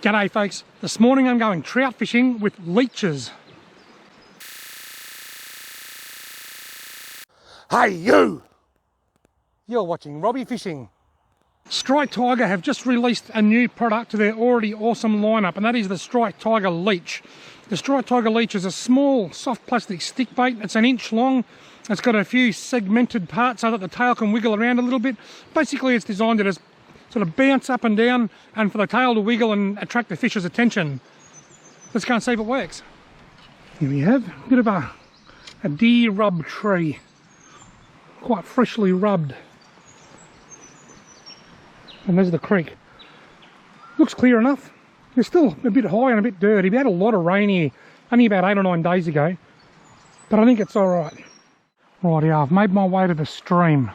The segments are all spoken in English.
G'day folks, this morning I'm going trout fishing with leeches. Hey you! You're watching Robbie Fishing. Strike Tiger have just released a new product to their already awesome lineup, and that is the Strike Tiger leech. The Strike Tiger leech is a small soft plastic stick bait. It's an inch long. It's got a few segmented parts so that the tail can wiggle around a little bit. Basically it's designed to just sort of bounce up and down and for the tail to wiggle and attract the fish's attention. Let's go and see if it works. Here we have a bit of a deer rub tree, quite freshly rubbed. And there's the creek. Looks clear enough. It's still a bit high and a bit dirty. We had a lot of rain here only about 8 or 9 days ago, but I think it's all right. Rightio, I've made my way to the stream.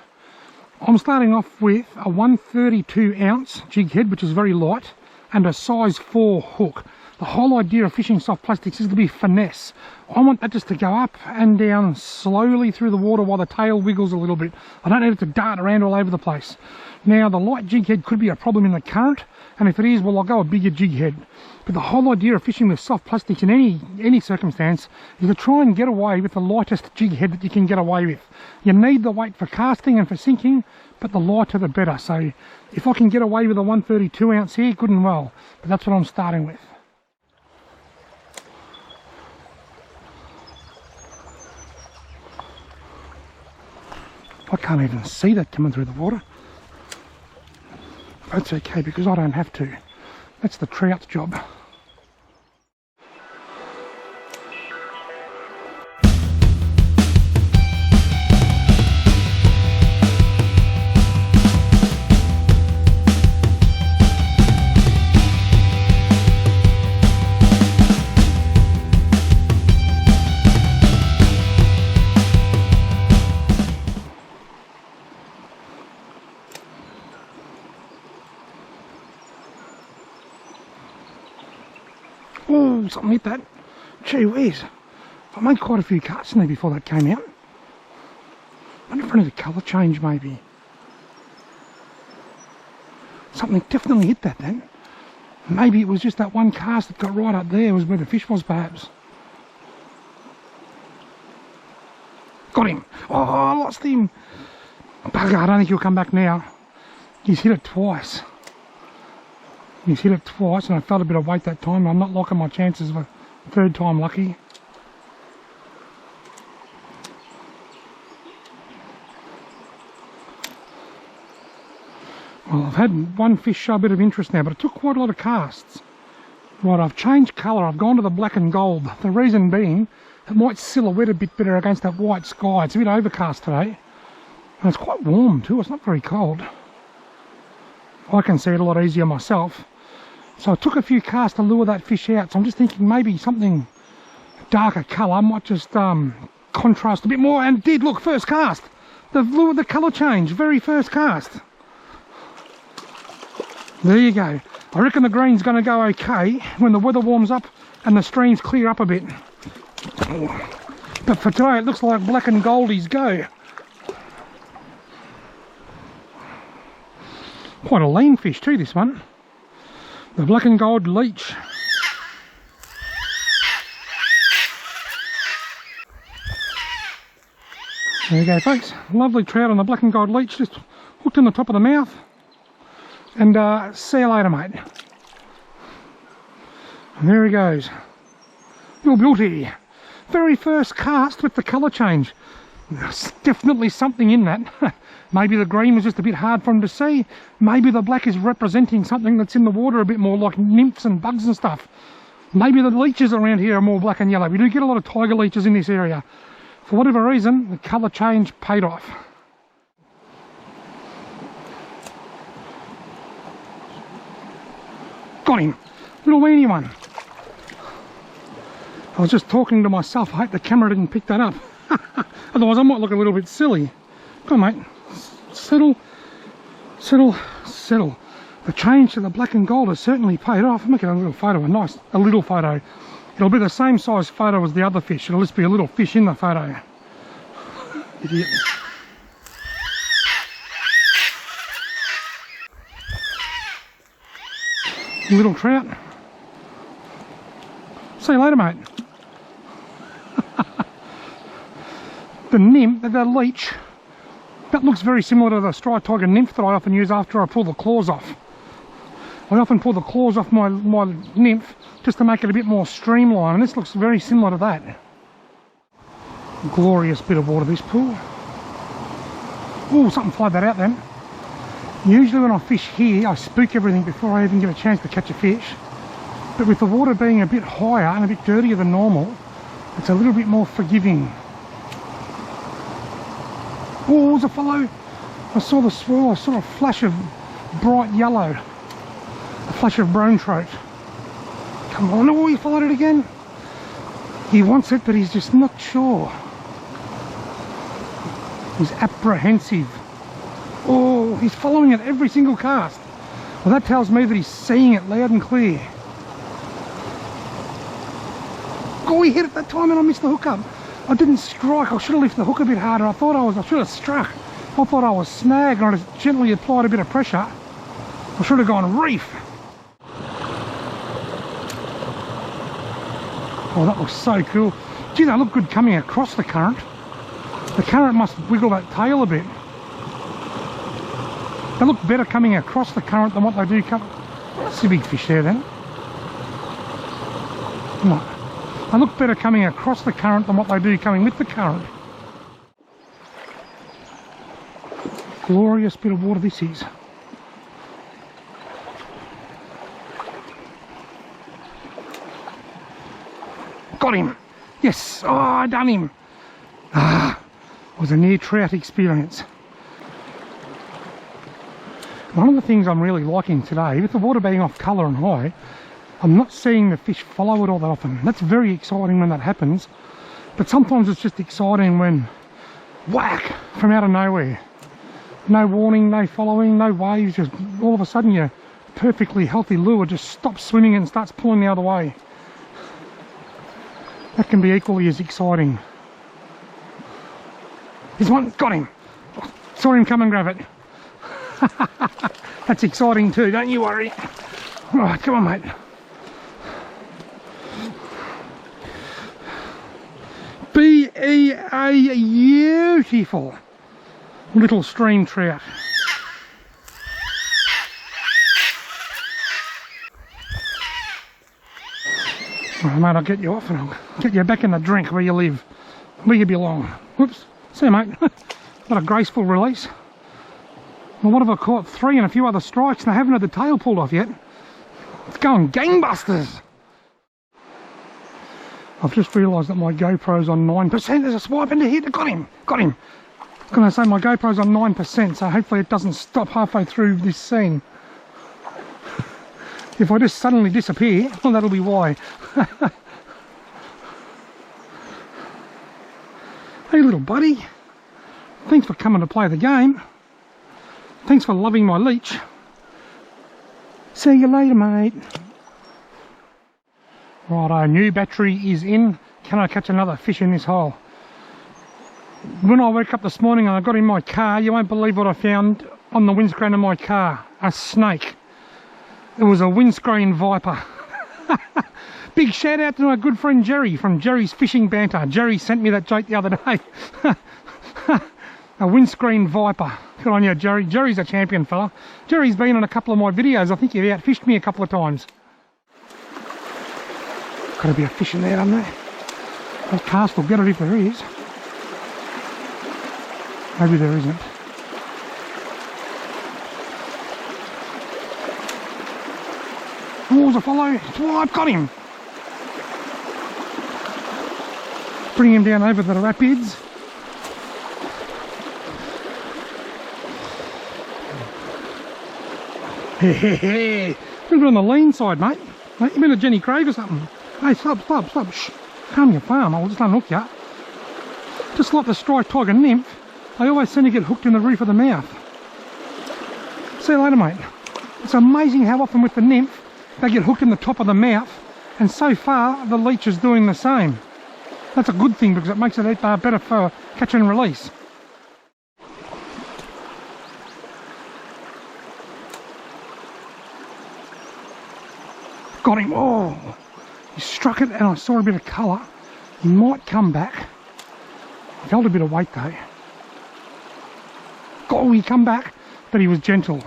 I'm starting off with a 132 ounce jig head, which is very light, and a size 4 hook. The whole idea of fishing soft plastics is to be finesse. I want that just to go up and down slowly through the water while the tail wiggles a little bit. I don't need it to dart around all over the place. Now the light jig head could be a problem in the current, and if it is, well, I'll go a bigger jig head. But the whole idea of fishing with soft plastics in any circumstance is to try and get away with the lightest jig head that you can get away with. You need the weight for casting and for sinking, but the lighter the better. So if I can get away with a 132 ounce here, good and well. But that's what I'm starting with. I can't even see that coming through the water. That's okay because I don't have to. That's the trout's job. Oh, something hit that. Gee whiz. I made quite a few cuts in there before that came out. I wonder if I need a colour change maybe. Something definitely hit that then. Maybe it was just that one cast that got right up there was where the fish was perhaps. Got him. Oh, I lost him. Bugger, I don't think he'll come back now. He's hit it twice. He's hit it twice and I felt a bit of weight that time. I'm not liking my chances of a third time lucky. Well, I've had one fish show a bit of interest now, but it took quite a lot of casts. Right, I've changed colour. I've gone to the black and gold. The reason being, it might silhouette a bit better against that white sky. It's a bit overcast today. And it's quite warm too. It's not very cold. I can see it a lot easier myself. So I took a few casts to lure that fish out. So I'm just thinking maybe something darker colour might just contrast a bit more. And it did, look, first cast. The colour change, very first cast. There you go. I reckon the green's going to go okay when the weather warms up and the streams clear up a bit. But for today it looks like black and goldies go. Quite a lean fish too, this one. The black and gold leech. There you go folks, lovely trout on the black and gold leech, just hooked in the top of the mouth. And see you later mate. And there he goes. Little beauty. Very first cast with the colour change. There's definitely something in that. Maybe the green was just a bit hard for him to see. Maybe the black is representing something that's in the water a bit more, like nymphs and bugs and stuff. Maybe the leeches around here are more black and yellow. We do get a lot of tiger leeches in this area. For whatever reason, the colour change paid off. Got him. Little weeny one. I was just talking to myself. I hope the camera didn't pick that up. Otherwise I might look a little bit silly. Come on mate. Settle, settle, settle. The change to the black and gold has certainly paid off. I'm making a little photo, a little photo. It'll be the same size photo as the other fish. It'll just be a little fish in the photo. Idiot. Little trout. See you later, mate. The nymph, the leech, that looks very similar to the striped tiger nymph that I often use after I pull the claws off. I often pull the claws off my nymph just to make it a bit more streamlined, and this looks very similar to that. Glorious bit of water, this pool. Oh, something flied that out then. Usually when I fish here, I spook everything before I even get a chance to catch a fish. But with the water being a bit higher and a bit dirtier than normal, it's a little bit more forgiving. Oh, there's a follow. I saw the swirl, I saw a flash of bright yellow. A flash of brown trout. Come on, oh, he followed it again. He wants it, but he's just not sure. He's apprehensive. Oh, he's following it every single cast. Well, that tells me that he's seeing it loud and clear. Oh, he hit it that time and I missed the hook up. I didn't strike. I should have lifted the hook a bit harder. I should have struck. I thought I was snagged and I just gently applied a bit of pressure. I should have gone reef. Oh, that looks so cool. Gee, they look good coming across the current. The current must wiggle that tail a bit. They look better coming across the current than what they do come. That's a big fish there then. No. They look better coming across the current than what they do coming with the current. Glorious bit of water this is. Got him! Yes! Oh, I done him! Ah, it was a near trout experience. One of the things I'm really liking today, with the water being off colour and high, I'm not seeing the fish follow it all that often. That's very exciting when that happens, but sometimes it's just exciting when whack from out of nowhere. No warning, no following, no waves, just all of a sudden your perfectly healthy lure just stops swimming and starts pulling the other way. That can be equally as exciting. Here's one, got him. Saw him come and grab it. That's exciting too, don't you worry. Right, come on mate. Beautiful little stream trout. Right, mate, I'll get you off and I'll get you back in the drink where you live, where you belong. Whoops, see you mate. What a graceful release. Well, what have I caught? 3 and a few other strikes and I haven't had the tail pulled off yet. It's going gangbusters. I've just realised that my GoPro's on 9%. There's a swipe into here. Got him. Got him. I'm going to say my GoPro's on 9%, so hopefully it doesn't stop halfway through this scene. If I just suddenly disappear, well, that'll be why. Hey, little buddy. Thanks for coming to play the game. Thanks for loving my leech. See you later, mate. Righto, new battery is in. Can I catch another fish in this hole? When I woke up this morning and I got in my car, you won't believe what I found on the windscreen of my car. A snake. It was a windscreen viper. Big shout out to my good friend Jerry from Jerry's Fishing Banter. Jerry sent me that joke the other day. A windscreen viper. Good on you, Jerry. Jerry's a champion fella. Jerry's been in a couple of my videos. I think you've outfished me a couple of times. Got to be a fish in there, doesn't there? That cast will get it if there is. Maybe there isn't. Oh, there's a follow. Oh, I've got him. Bring him down over the rapids. Hey, you're on the lean side, mate. You've been a Jenny Craig or something. Hey, stop. Shh. Calm your farm, I'll just unhook you. Just like the striped tiger nymph, they always seem to get hooked in the roof of the mouth. See you later, mate. It's amazing how often with the nymph, they get hooked in the top of the mouth, and so far, the leech is doing the same. That's a good thing because it makes it better for catch and release. Got him. Oh, He struck it and I saw a bit of colour. He might come back. I felt a bit of weight though. Oh, he come back, but he was gentle.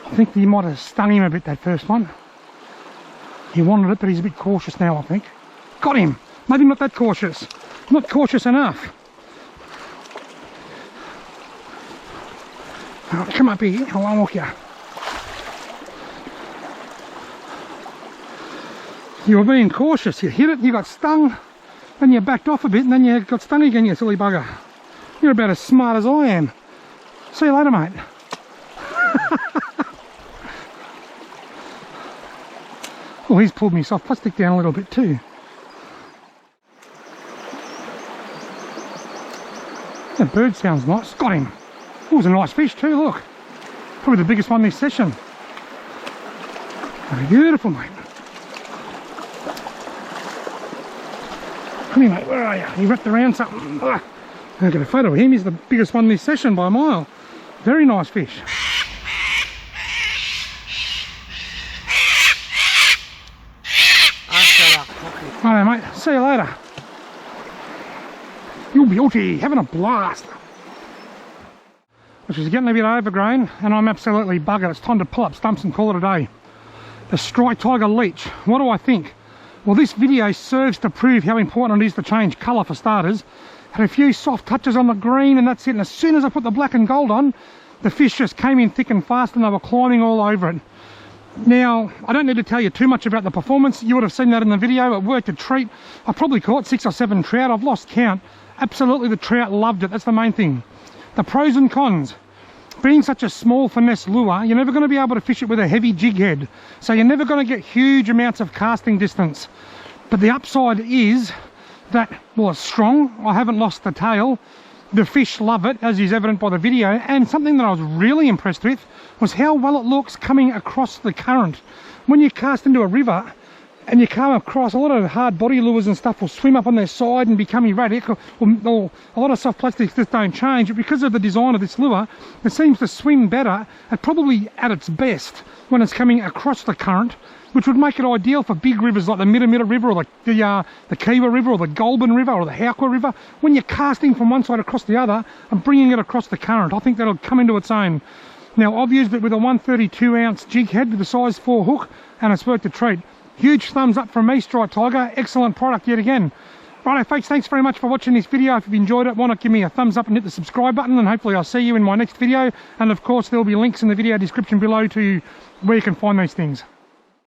I think he might have stung him a bit, that first one. He wanted it, but he's a bit cautious now, I think. Got him. Maybe not that cautious. Not cautious enough. Oh, come up here, I'll unlock you. You were being cautious. You hit it, you got stung, then you backed off a bit, and then you got stung again, you silly bugger. You're about as smart as I am. See you later, mate. Oh, he's pulled me soft plastic down a little bit too. That bird sounds nice. Got him. Oh, it was a nice fish too, look. Probably the biggest one this session. Oh, beautiful, mate. Come here, mate, where are you? He wrapped around something. I'll get a photo of him. He's the biggest one this session by a mile. Very nice fish. Righto, mate. See you later. You'll be beauty, having a blast. Which is getting a bit overgrown, and I'm absolutely buggered. It's time to pull up stumps and call it a day. The striped tiger leech. What do I think? Well, this video serves to prove how important it is to change colour for starters. Had a few soft touches on the green and that's it, and as soon as I put the black and gold on, the fish just came in thick and fast and they were climbing all over it. Now, I don't need to tell you too much about the performance. You would have seen that in the video. It worked a treat. I probably caught 6 or 7 trout. I've lost count. Absolutely, the trout loved it. That's the main thing. The pros and cons. Being such a small finesse lure, you're never going to be able to fish it with a heavy jig head. So you're never going to get huge amounts of casting distance. But the upside is that, well, it's strong. I haven't lost the tail. The fish love it, as is evident by the video. And something that I was really impressed with was how well it looks coming across the current. When you cast into a river and you come across, a lot of hard body lures and stuff will swim up on their side and become erratic, or a lot of soft plastics just don't change. But because of the design of this lure, it seems to swim better and probably at its best when it's coming across the current, which would make it ideal for big rivers like the Mitta River or the Kiwa River or the Goulburn River or the Haukwa River. When you're casting from one side across the other and bringing it across the current, I think that'll come into its own. Now, I've used it with a 132 ounce jig head with a size 4 hook, and it's worked a treat. Huge thumbs up from me, Striped Tiger. Excellent product yet again. Righto, folks, thanks very much for watching this video. If you've enjoyed it, why not give me a thumbs up and hit the subscribe button, and hopefully I'll see you in my next video. And of course, there'll be links in the video description below to where you can find these things.